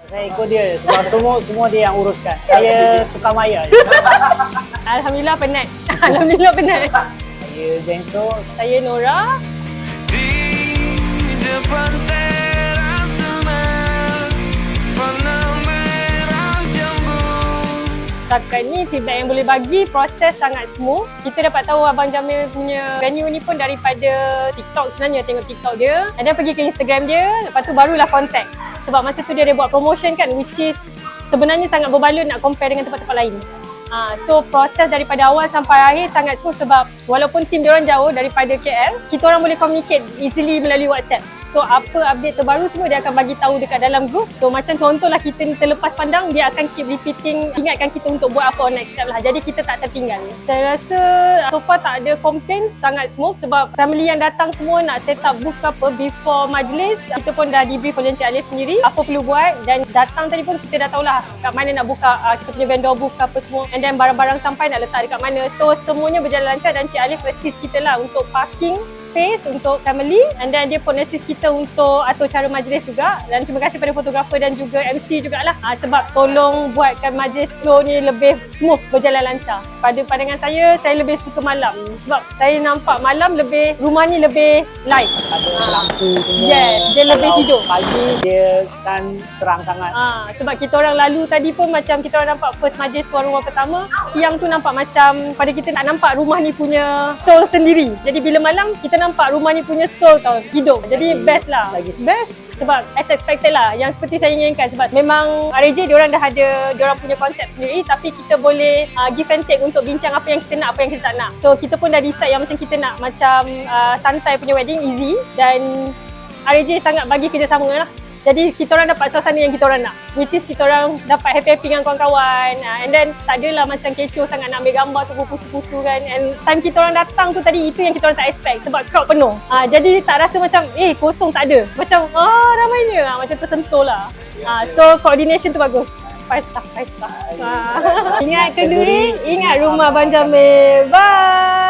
Saya ikut dia sebab semua dia yang uruskan. Saya tukar maya je. Alhamdulillah penat. Alhamdulillah penat. Saya Zento. Saya Nora. Di depan teras warna merah jambu. Setakat ni feedback yang boleh bagi, proses sangat smooth. Kita dapat tahu Abang Jamil punya venue ni pun daripada TikTok sebenarnya, tengok TikTok dia. Dan pergi ke Instagram dia, lepas tu barulah contact. Sebab masa tu dia ada buat promotion kan, which is sebenarnya sangat berbaloi nak compare dengan tempat-tempat lain. So proses daripada awal sampai akhir sangat smooth sebab walaupun tim diorang jauh daripada KL, kita orang boleh communicate easily melalui WhatsApp. So apa update terbaru semua dia akan bagi tahu dekat dalam group. So macam contohlah kita ni terlepas pandang, dia akan keep repeating, ingatkan kita untuk buat apa next step lah. Jadi kita tak tertinggal. Saya rasa so far tak ada complain, sangat smooth sebab family yang datang semua nak set up booth ke apa before majlis. Kita pun dah debrief oleh Encik Alif sendiri apa perlu buat, dan datang tadi pun kita dah tahulah kat mana nak buka kita punya vendor booth ke apa semua, and then barang-barang sampai nak letak dekat mana. So semuanya berjalan lancar dan Encik Alif assist kita lah untuk parking space untuk family, and then dia pun assist kita untuk atur cara majlis juga. Dan terima kasih pada fotografer dan juga MC jugalah sebab tolong buatkan majlis flow ni lebih smooth, berjalan lancar. Pada pandangan saya lebih suka malam sebab saya nampak malam lebih, rumah ni lebih light. Ada lampu semua. Yes, dia lebih Kalau hidup. Pagi dia kan terang sangat. Sebab kita orang lalu tadi pun macam kita orang nampak first majlis tuan rumah pertama, siang tu nampak macam pada kita tak nampak rumah ni punya soul sendiri. Jadi bila malam kita nampak rumah ni punya soul tau, hidup. Jadi best lah. Best sebab as expected lah, yang seperti saya inginkan. Sebab memang RAJ diorang dah ada diorang punya konsep sendiri, tapi kita boleh give and take untuk bincang apa yang kita nak, apa yang kita tak nak. So kita pun dah decide yang macam kita nak macam santai punya wedding, easy, dan RAJ sangat bagi kerjasama lah. Jadi kita orang dapat suasana yang kita orang nak, which is kita orang dapat happy-happy dengan kawan-kawan, and then tak adalah macam kecoh sangat nak ambil gambar tu berpusu-pusu kan. And time kita orang datang tu tadi, itu yang kita orang tak expect sebab crowd penuh. Jadi tak rasa macam kosong, tak ada. Macam ramainya, macam tersentuh lah. So coordination tu bagus. 5 star. Ingat Kenduri, ingat rumah Abang Jamil. Bye.